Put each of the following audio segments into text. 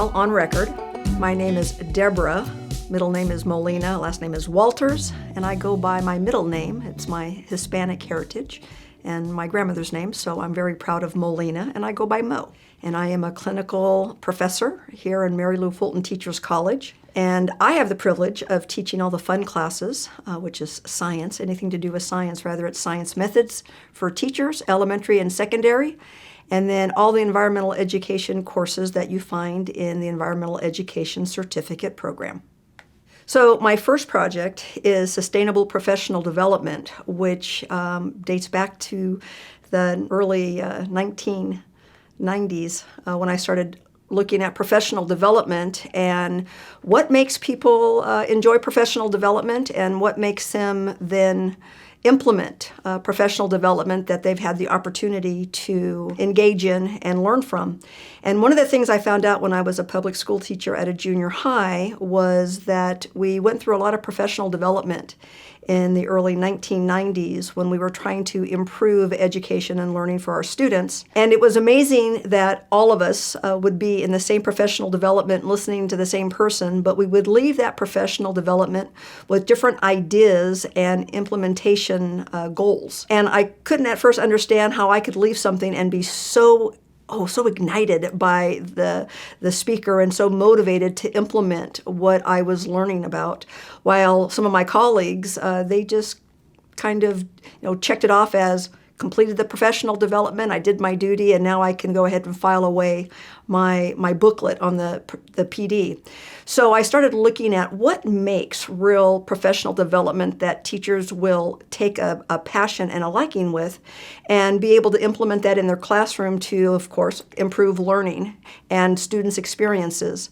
Well, on record, my name is Deborah. Middle name is Molina, last name is Walters, and I go by my middle name. It's my Hispanic heritage and my grandmother's name, so I'm very proud of Molina, and I go by Mo. And I am a clinical professor here in Mary Lou Fulton Teachers College, and I have the privilege of teaching all the fun classes, which is science, anything to do with science. Rather, it's science methods for teachers, elementary and secondary, and then all the environmental education courses that you find in the Environmental Education Certificate program. So my first project is Sustainable Professional Development, which dates back to the early 1990s when I started looking at professional development and what makes people enjoy professional development and what makes them then implement professional development that they've had the opportunity to engage in and learn from. And one of the things I found out when I was a public school teacher at a junior high was that we went through a lot of professional development in the early 1990s when we were trying to improve education and learning for our students. And it was amazing that all of us would be in the same professional development listening to the same person, but we would leave that professional development with different ideas and implementation goals. And I couldn't at first understand how I could leave something and be so ignited by the speaker and so motivated to implement what I was learning about, while some of my colleagues, they just kind of checked it off as completed the professional development, I did my duty, and now I can go ahead and file away my booklet on the PD. So I started looking at what makes real professional development that teachers will take a passion and a liking with and be able to implement that in their classroom to, of course, improve learning and students' experiences.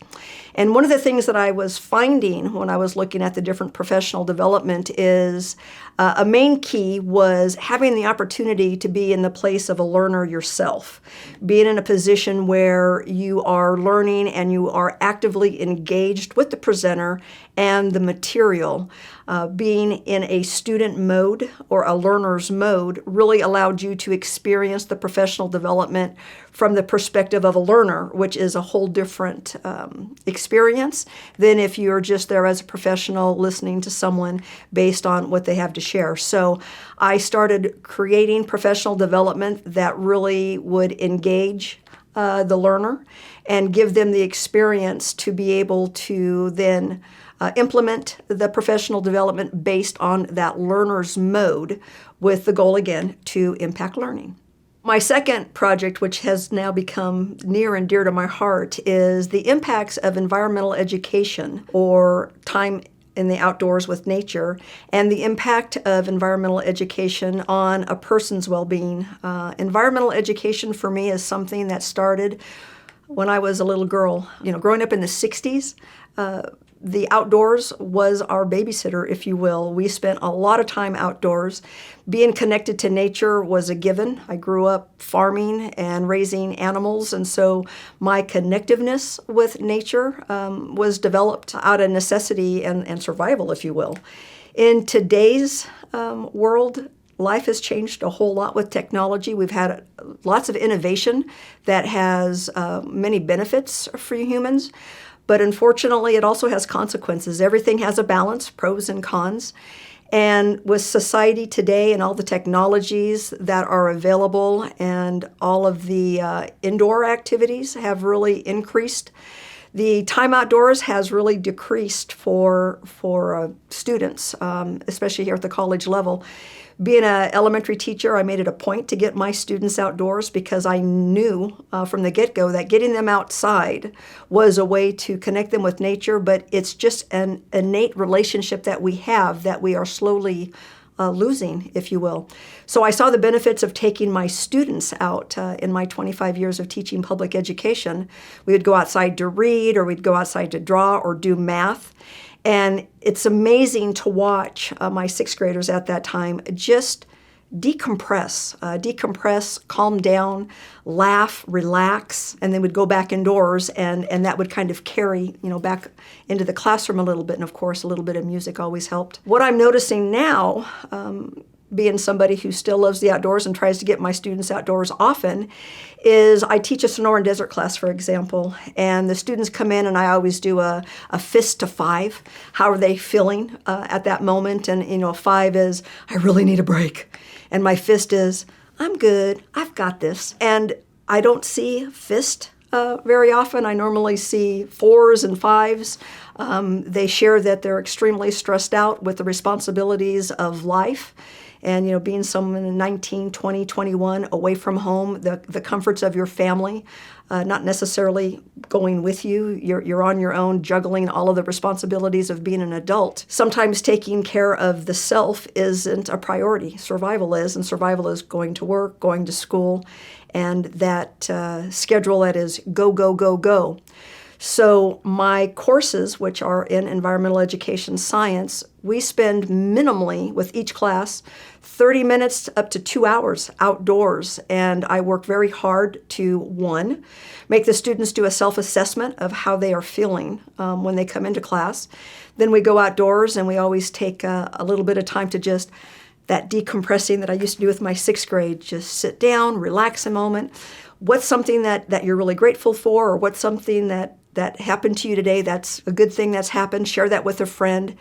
And one of the things that I was finding when I was looking at the different professional development is a main key was having the opportunity to be in the place of a learner yourself, being in a position where you are learning and you are actively engaged with the presenter and the material. Being in a student mode or a learner's mode really allowed you to experience the professional development from the perspective of a learner, which is a whole different experience than if you're just there as a professional listening to someone based on what they have to share. So I started creating professional development that really would engage the learner and give them the experience to be able to then implement the professional development based on that learner's mode with the goal, again, to impact learning. My second project, which has now become near and dear to my heart, is the impacts of environmental education or time in the outdoors with nature and the impact of environmental education on a person's well-being. Environmental education for me is something that started when I was a little girl. Growing up in the 60s, the outdoors was our babysitter, if you will. We spent a lot of time outdoors. Being connected to nature was a given. I grew up farming and raising animals, and so my connectiveness with nature was developed out of necessity and survival, if you will. In today's world, life has changed a whole lot with technology. We've had lots of innovation that has many benefits for humans. But unfortunately, it also has consequences. Everything has a balance, pros and cons. And with society today and all the technologies that are available and all of the indoor activities have really increased, the time outdoors has really decreased for students, especially here at the college level. Being an elementary teacher, I made it a point to get my students outdoors because I knew from the get-go that getting them outside was a way to connect them with nature, but it's just an innate relationship that we have that we are slowly losing, if you will. So I saw the benefits of taking my students out in my 25 years of teaching public education. We would go outside to read, or we'd go outside to draw or do math. And it's amazing to watch my sixth graders at that time just decompress, calm down, laugh, relax, and then we'd go back indoors, and that would kind of carry, back into the classroom a little bit. And of course, a little bit of music always helped. What I'm noticing now, being somebody who still loves the outdoors and tries to get my students outdoors often, is I teach a Sonoran Desert class, for example, and the students come in and I always do a fist to 5. How are they feeling at that moment? And, 5 is, I really need a break. And my fist is, I'm good, I've got this. And I don't see fist very often. I normally see 4s and 5s. They share that they're extremely stressed out with the responsibilities of life. And, being someone in 19, 20, 21, away from home, the comforts of your family, not necessarily going with you. You're on your own, juggling all of the responsibilities of being an adult. Sometimes taking care of the self isn't a priority. Survival is, and survival is going to work, going to school, and that schedule that is go, go, go, go. So my courses, which are in environmental education science, we spend minimally with each class 30 minutes up to 2 hours outdoors. And I work very hard to, 1, make the students do a self-assessment of how they are feeling when they come into class. Then we go outdoors and we always take a little bit of time to just that decompressing that I used to do with my 6th grade. Just sit down, relax a moment. What's something that you're really grateful for, or what's something that happened to you today that's a good thing that's happened? Share that with a friend.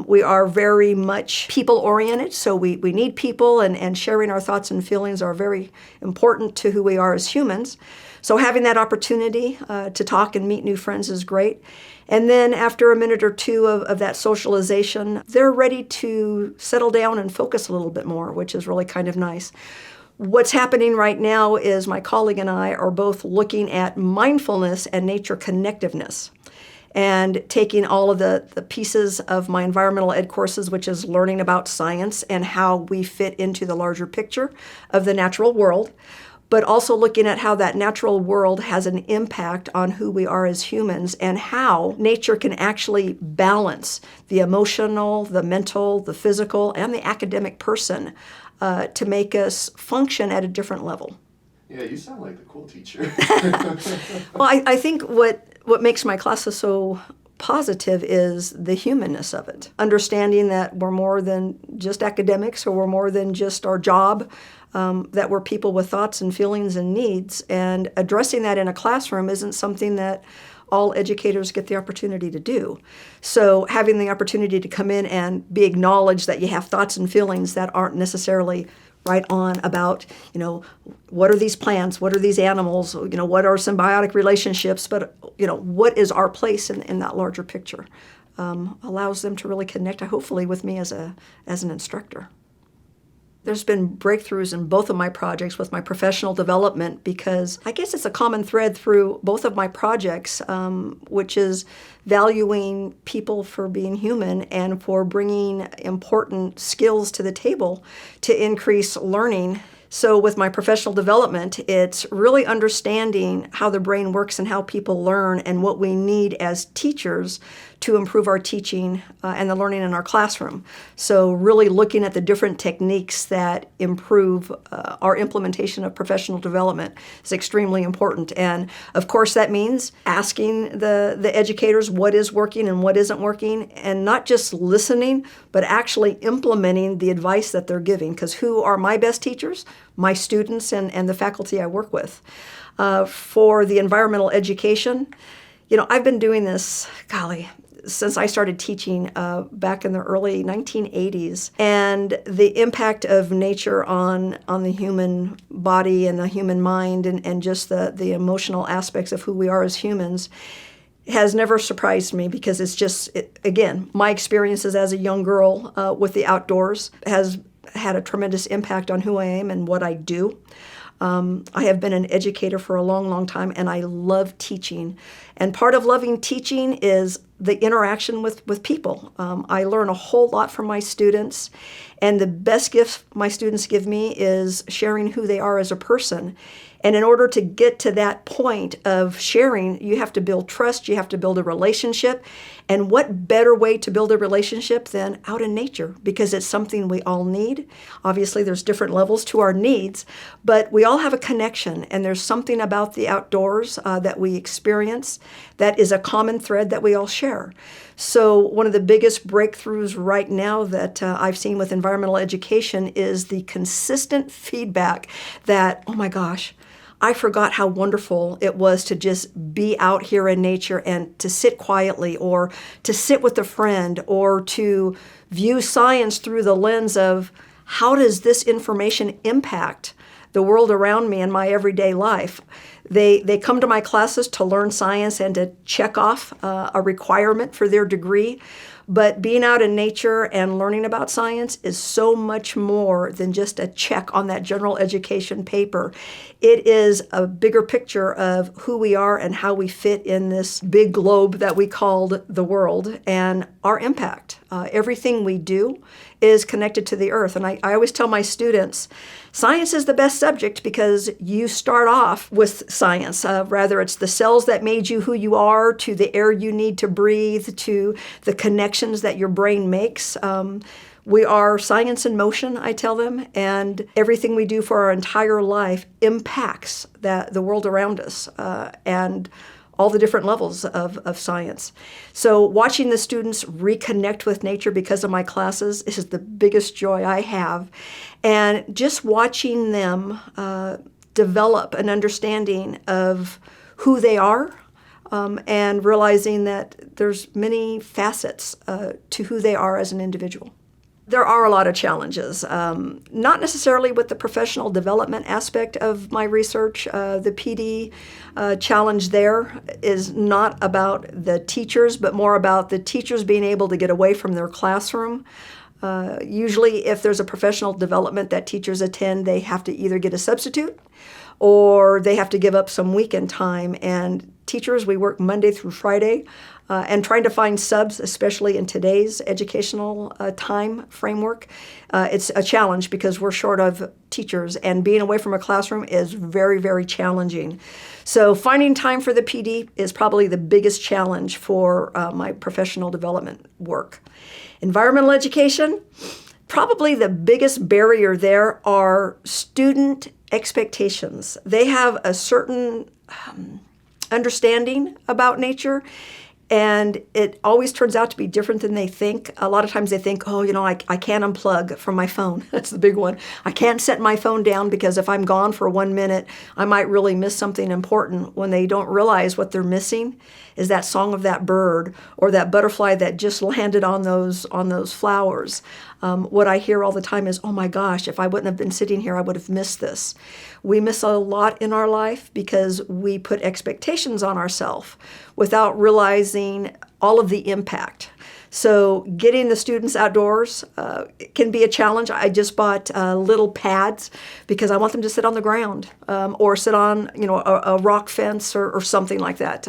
We are very much people-oriented, so we need people, and sharing our thoughts and feelings are very important to who we are as humans. So having that opportunity to talk and meet new friends is great. And then after a minute or 2 of that socialization, they're ready to settle down and focus a little bit more, which is really kind of nice. What's happening right now is my colleague and I are both looking at mindfulness and nature connectiveness, and taking all of the pieces of my environmental ed courses, which is learning about science and how we fit into the larger picture of the natural world, but also looking at how that natural world has an impact on who we are as humans, and how nature can actually balance the emotional, the mental, the physical, and the academic person to make us function at a different level. Yeah, you sound like the cool teacher. Well, I think what makes my classes so positive is the humanness of it. Understanding that we're more than just academics, or we're more than just our job, that we're people with thoughts and feelings and needs. And addressing that in a classroom isn't something that all educators get the opportunity to do. So having the opportunity to come in and be acknowledged that you have thoughts and feelings that aren't necessarily right on about, what are these plants, what are these animals, what are symbiotic relationships, but, what is our place in that larger picture, allows them to really connect, hopefully, with me as an instructor. There's been breakthroughs in both of my projects with my professional development, because I guess it's a common thread through both of my projects, which is valuing people for being human and for bringing important skills to the table to increase learning. So with my professional development, it's really understanding how the brain works and how people learn, and what we need as teachers to improve our teaching and the learning in our classroom. So really looking at the different techniques that improve our implementation of professional development is extremely important. And of course that means asking the educators what is working and what isn't working, and not just listening, but actually implementing the advice that they're giving. Because who are my best teachers? My students and the faculty I work with. For the environmental education, I've been doing this, since I started teaching back in the early 1980s. And the impact of nature on the human body and the human mind, and just the emotional aspects of who we are as humans, has never surprised me, because it's just, again, my experiences as a young girl with the outdoors has had a tremendous impact on who I am and what I do. I have been an educator for a long, long time, and I love teaching. And part of loving teaching is the interaction with people. I learn a whole lot from my students, and the best gift my students give me is sharing who they are as a person. And in order to get to that point of sharing, you have to build trust, you have to build a relationship. And what better way to build a relationship than out in nature? Because it's something we all need. Obviously, there's different levels to our needs, but we all have a connection, and there's something about the outdoors that we experience that is a common thread that we all share. So one of the biggest breakthroughs right now that I've seen with environmental education is the consistent feedback that, oh my gosh, I forgot how wonderful it was to just be out here in nature and to sit quietly, or to sit with a friend, or to view science through the lens of how does this information impact the world around me in my everyday life. They come to my classes to learn science and to check off a requirement for their degree. But being out in nature and learning about science is so much more than just a check on that general education paper. It is a bigger picture of who we are and how we fit in this big globe that we called the world, and our impact. Everything we do is connected to the earth. And I always tell my students, science is the best subject because you start off with science. Rather, it's the cells that made you who you are, to the air you need to breathe, to the connections that your brain makes. We are science in motion, I tell them, and everything we do for our entire life impacts the world around us and all the different levels of science. So watching the students reconnect with nature because of my classes is the biggest joy I have. And just watching them develop an understanding of who they are, and realizing that there's many facets to who they are as an individual. There are a lot of challenges, not necessarily with the professional development aspect of my research. The PD challenge there is not about the teachers, but more about the teachers being able to get away from their classroom. Usually, if there's a professional development that teachers attend, they have to either get a substitute or they have to give up some weekend time. And teachers, we work Monday through Friday, and trying to find subs, especially in today's educational time framework, it's a challenge because we're short of teachers, and being away from a classroom is very, very challenging. So finding time for the PD is probably the biggest challenge for my professional development work. Environmental education, probably the biggest barrier there are student expectations. They have a certain understanding about nature, and it always turns out to be different than they think. A lot of times they think, oh, I can't unplug from my phone. That's the big one. I can't set my phone down because if I'm gone for 1 minute, I might really miss something important, when they don't realize what they're missing is that song of that bird or that butterfly that just landed on those flowers. What I hear all the time is, oh my gosh, if I wouldn't have been sitting here, I would have missed this. We miss a lot in our life because we put expectations on ourselves without realizing all of the impact. So getting the students outdoors can be a challenge. I just bought little pads because I want them to sit on the ground or sit on a rock fence or something like that.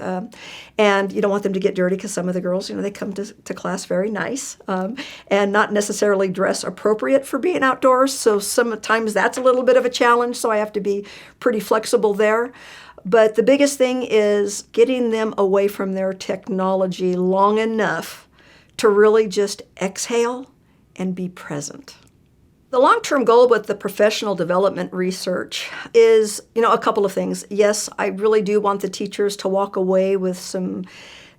And you don't want them to get dirty because some of the girls, they come to class very nice and not necessarily dress appropriate for being outdoors. So sometimes that's a little bit of a challenge. So I have to be pretty flexible there. But the biggest thing is getting them away from their technology long enough to really just exhale and be present. The long-term goal with the professional development research is, a couple of things. Yes, I really do want the teachers to walk away with some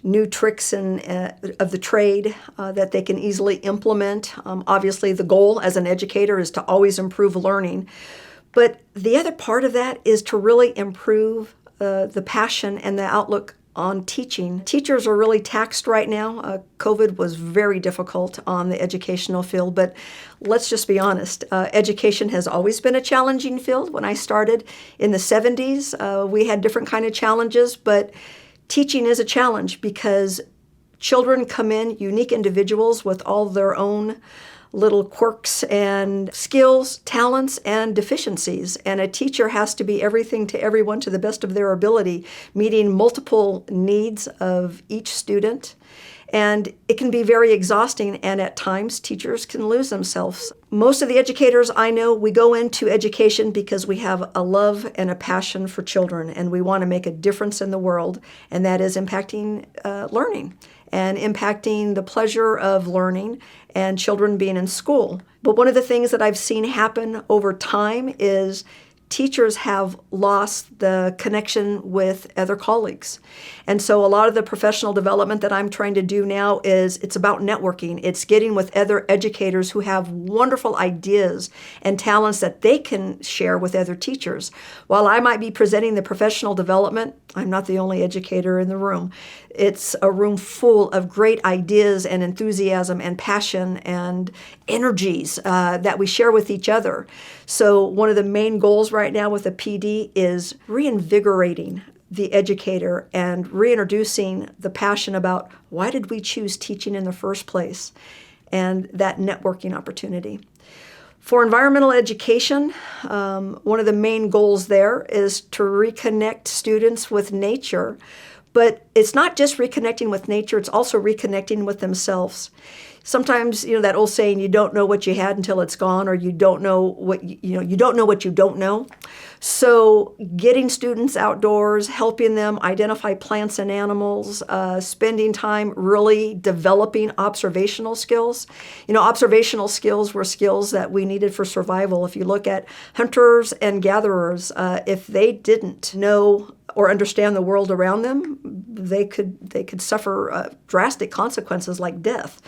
new tricks of the trade that they can easily implement. Obviously, the goal as an educator is to always improve learning. But the other part of that is to really improve the passion and the outlook on teaching. Teachers are really taxed right now. COVID was very difficult on the educational field, but let's just be honest. Education has always been a challenging field. When I started in the 70s, we had different kind of challenges, but teaching is a challenge because children come in, unique individuals with all their own little quirks and skills, talents, and deficiencies. And a teacher has to be everything to everyone to the best of their ability, meeting multiple needs of each student And it can be very exhausting, and at times teachers can lose themselves. Most of the educators I know, we go into education because we have a love and a passion for children, and we want to make a difference in the world, and that is impacting learning and impacting the pleasure of learning and children being in school. But one of the things that I've seen happen over time is teachers have lost the connection with other colleagues. And so a lot of the professional development that I'm trying to do now it's about networking. It's getting with other educators who have wonderful ideas and talents that they can share with other teachers. While I might be presenting the professional development, I'm not the only educator in the room. It's a room full of great ideas and enthusiasm and passion and energies that we share with each other. So one of the main goals right now with the PD is reinvigorating the educator and reintroducing the passion about why did we choose teaching in the first place, and that networking opportunity. For environmental education, one of the main goals there is to reconnect students with nature. But it's not just reconnecting with nature, it's also reconnecting with themselves. Sometimes, that old saying, you don't know what you had until it's gone, or you don't know what you don't know what you don't know. So getting students outdoors, helping them identify plants and animals, spending time really developing observational skills. Observational skills were skills that we needed for survival. If you look at hunters and gatherers, if they didn't know or understand the world around them, they could suffer drastic consequences like death.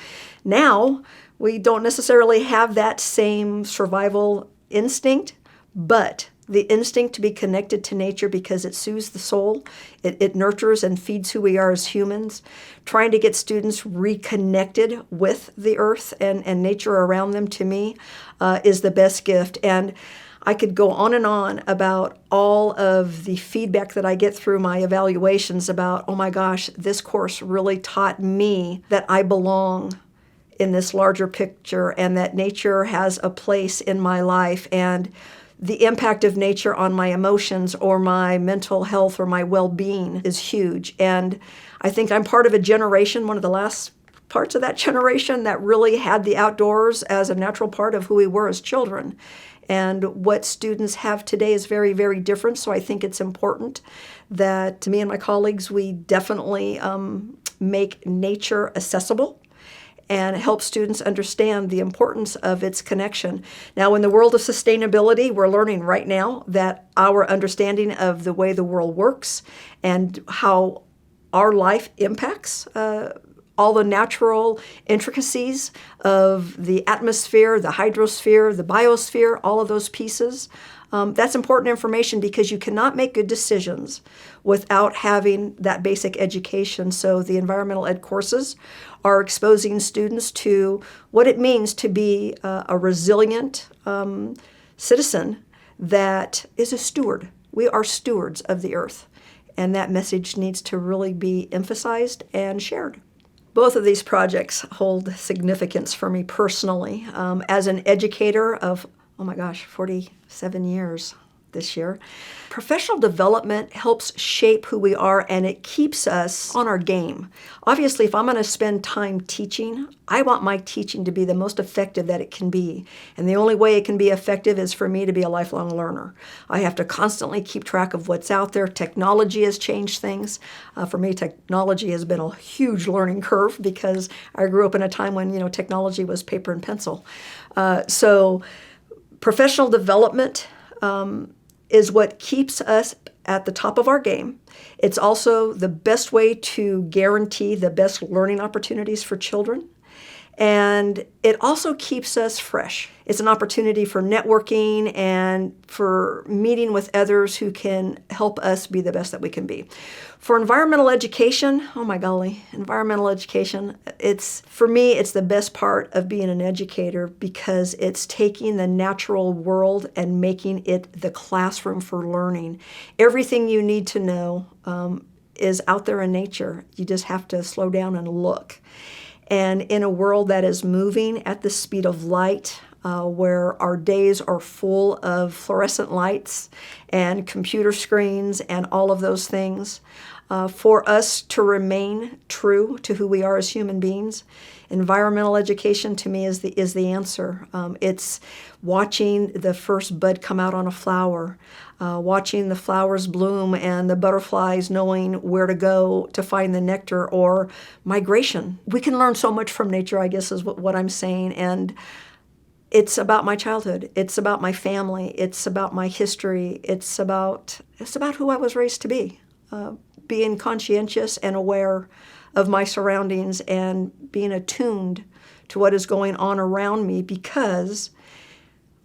Now, we don't necessarily have that same survival instinct, but the instinct to be connected to nature because it soothes the soul, it nurtures and feeds who we are as humans, trying to get students reconnected with the earth and nature around them, to me, is the best gift. And I could go on and on about all of the feedback that I get through my evaluations about, oh my gosh, this course really taught me that I belong in this larger picture and that nature has a place in my life, and the impact of nature on my emotions or my mental health or my well-being is huge. And I think I'm part of a generation, one of the last parts of that generation, that really had the outdoors as a natural part of who we were as children. And what students have today is very, very different. So I think it's important that me and my colleagues, we definitely make nature accessible and help students understand the importance of its connection. Now, in the world of sustainability, we're learning right now that our understanding of the way the world works and how our life impacts all the natural intricacies of the atmosphere, the hydrosphere, the biosphere, all of those pieces. That's important information because you cannot make good decisions without having that basic education. So the environmental ed courses are exposing students to what it means to be a resilient citizen that is a steward. We are stewards of the earth, and that message needs to really be emphasized and shared. Both of these projects hold significance for me personally. As an educator of, 47 years this year, professional development helps shape who we are, and it keeps us on our game. Obviously, if I'm going to spend time teaching, I want my teaching to be the most effective that it can be. And the only way it can be effective is for me to be a lifelong learner. I have to constantly keep track of what's out there. Technology has changed things. For me, technology has been a huge learning curve because I grew up in a time when, technology was paper and pencil. So professional development is what keeps us at the top of our game. It's also the best way to guarantee the best learning opportunities for children. And it also keeps us fresh. It's an opportunity for networking and for meeting with others who can help us be the best that we can be. For environmental education, environmental education, for me, it's the best part of being an educator because it's taking the natural world and making it the classroom for learning. Everything you need to know is out there in nature. You just have to slow down and look. And in a world that is moving at the speed of light, where our days are full of fluorescent lights and computer screens and all of those things. For us to remain true to who we are as human beings, environmental education to me is the answer. It's watching the first bud come out on a flower, watching the flowers bloom and the butterflies knowing where to go to find the nectar, or migration. We can learn so much from nature, I guess is what I'm saying. And it's about my childhood. It's about my family. It's about my history. It's about who I was raised to be. Being conscientious and aware of my surroundings and being attuned to what is going on around me, because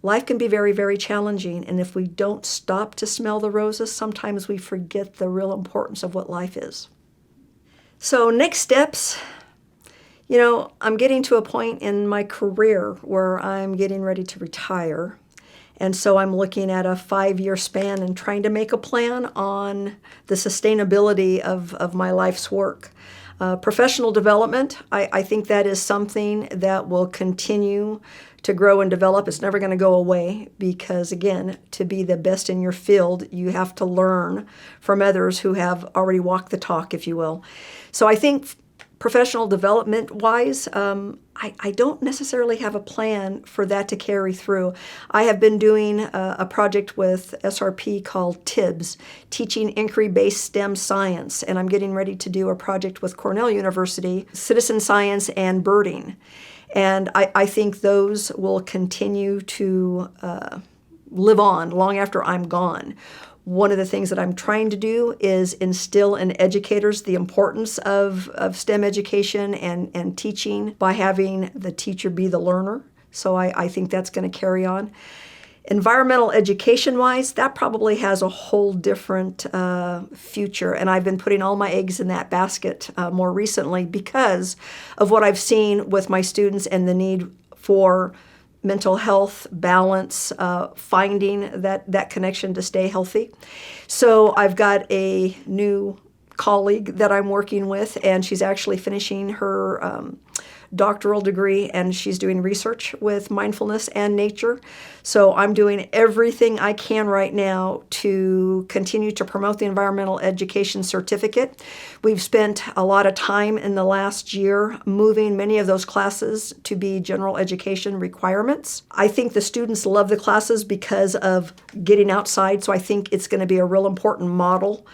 life can be very, very challenging. And if we don't stop to smell the roses, sometimes we forget the real importance of what life is. So next steps, I'm getting to a point in my career where I'm getting ready to retire. And so I'm looking at a 5-year span and trying to make a plan on the sustainability of my life's work. Professional development, I think that is something that will continue to grow and develop. It's never going to go away because, again, to be the best in your field, you have to learn from others who have already walked the talk, if you will. So I think professional development-wise, I don't necessarily have a plan for that to carry through. I have been doing a project with SRP called TIBS, Teaching Inquiry-Based STEM Science, and I'm getting ready to do a project with Cornell University, Citizen Science and Birding. And I think those will continue to live on long after I'm gone. One of the things that I'm trying to do is instill in educators the importance of STEM education and teaching by having the teacher be the learner. So I think that's going to carry on. Environmental education-wise, that probably has a whole different future, and I've been putting all my eggs in that basket more recently because of what I've seen with my students and the need for mental health, balance, finding that connection to stay healthy. So I've got a new colleague that I'm working with, and she's actually finishing her doctoral degree, and she's doing research with mindfulness and nature. So I'm doing everything I can right now to continue to promote the environmental education certificate. We've spent a lot of time in the last year moving many of those classes to be general education requirements. I think the students love the classes because of getting outside, so I think it's going to be a real important model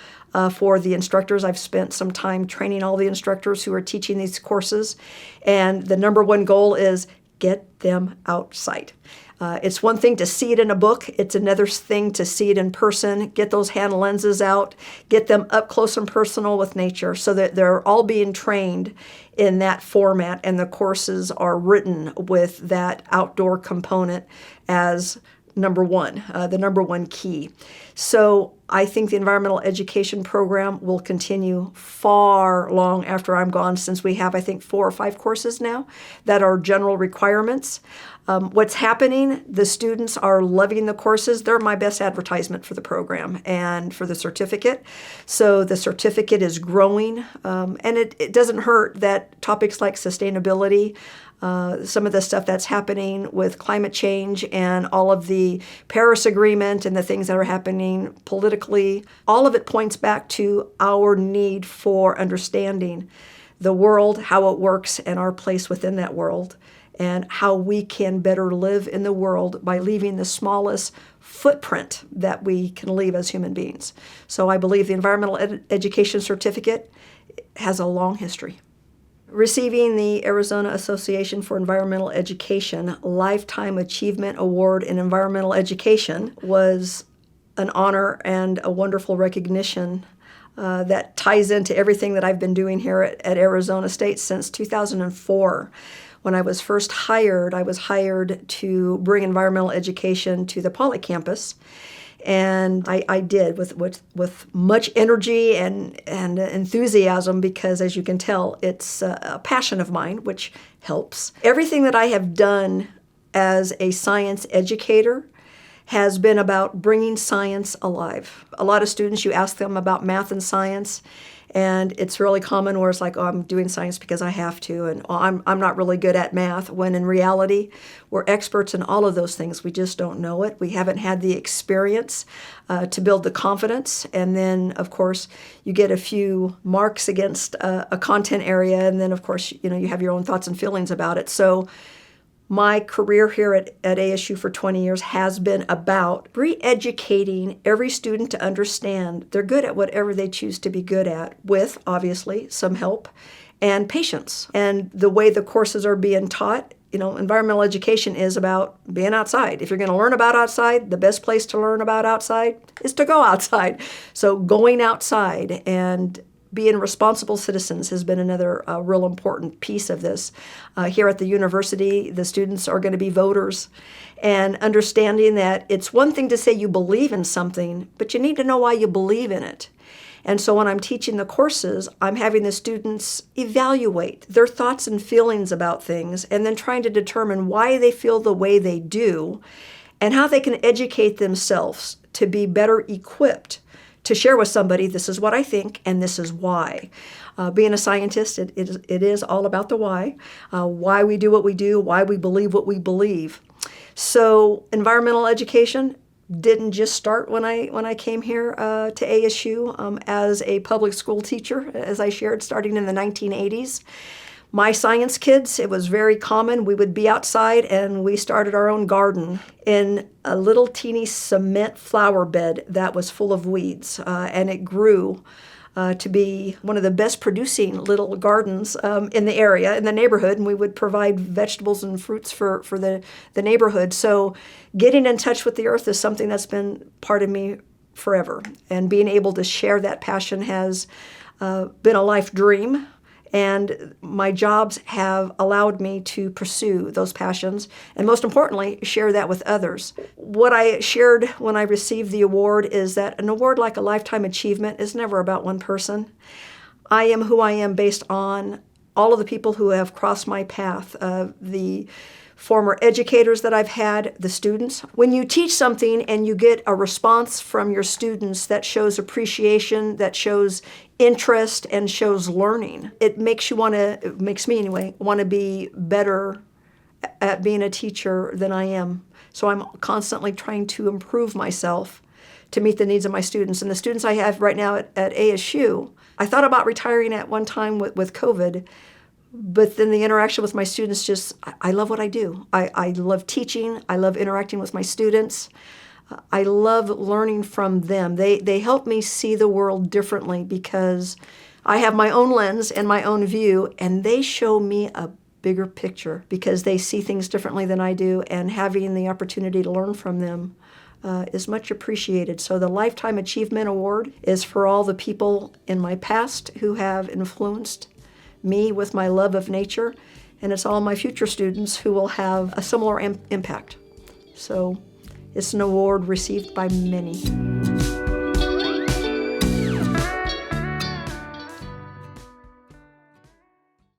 for the instructors. I've spent some time training all the instructors who are teaching these courses, and the number one goal is get them outside. It's one thing to see it in a book. It's another thing to see it in person, get those hand lenses out, get them up close and personal with nature so that they're all being trained in that format, and the courses are written with that outdoor component as number one, the number one key. So I think the environmental education program will continue far long after I'm gone, since we have, I think, 4 or 5 courses now that are general requirements. What's happening, the students are loving the courses. They're my best advertisement for the program and for the certificate. So the certificate is growing, and it doesn't hurt that topics like sustainability, some of the stuff that's happening with climate change and all of the Paris Agreement and the things that are happening politically, all of it points back to our need for understanding the world, how it works, and our place within that world, and how we can better live in the world by leaving the smallest footprint that we can leave as human beings. So I believe the environmental education certificate has a long history. Receiving the Arizona Association for Environmental Education Lifetime Achievement Award in Environmental Education was an honor and a wonderful recognition that ties into everything that I've been doing here at Arizona State since 2004. When I was first hired, I was hired to bring environmental education to the Poly campus. And I did with much energy and enthusiasm, because, as you can tell, it's a passion of mine, which helps. Everything that I have done as a science educator has been about bringing science alive. A lot of students, you ask them about math and science, And it's really common where it's like, oh, I'm doing science because I have to, and oh, I'm not really good at math, when in reality, we're experts in all of those things. We just don't know it. We haven't had the experience to build the confidence. And then, of course, you get a few marks against a content area, and then, of course, you have your own thoughts and feelings about it. So my career here at ASU for 20 years has been about re-educating every student to understand they're good at whatever they choose to be good at, with, obviously, some help and patience. And the way the courses are being taught, environmental education is about being outside. If you're going to learn about outside, the best place to learn about outside is to go outside. So going outside and being responsible citizens has been another real important piece of this. Here at the university, the students are going to be voters, and understanding that it's one thing to say you believe in something, but you need to know why you believe in it. And so when I'm teaching the courses, I'm having the students evaluate their thoughts and feelings about things, and then trying to determine why they feel the way they do and how they can educate themselves to be better equipped to share with somebody, this is what I think, and this is why. Being a scientist, it is all about the why we do what we do, why we believe what we believe. So environmental education didn't just start when I came here to ASU as a public school teacher, as I shared, starting in the 1980s. My science kids, it was very common. We would be outside and we started our own garden in a little teeny cement flower bed that was full of weeds. And it grew to be one of the best producing little gardens in the area, in the neighborhood. And we would provide vegetables and fruits for the neighborhood. So getting in touch with the earth is something that's been part of me forever. And being able to share that passion has been a life dream. And my jobs have allowed me to pursue those passions and, most importantly, share that with others. What I shared when I received the award is that an award like a Lifetime Achievement is never about one person. I am who I am based on all of the people who have crossed my path, the former educators that I've had, the students. When you teach something and you get a response from your students that shows appreciation, that shows interest, and shows learning, it makes me anyway, want to be better at being a teacher than I am. So I'm constantly trying to improve myself to meet the needs of my students. And the students I have right now at ASU, I thought about retiring at one time with COVID, but then the interaction with my students, I love what I do. I love teaching. I love interacting with my students. I love learning from them. They help me see the world differently because I have my own lens and my own view, and they show me a bigger picture because they see things differently than I do, and having the opportunity to learn from them is much appreciated. So the Lifetime Achievement Award is for all the people in my past who have influenced me with my love of nature, and it's all my future students who will have a similar impact. So it's an award received by many.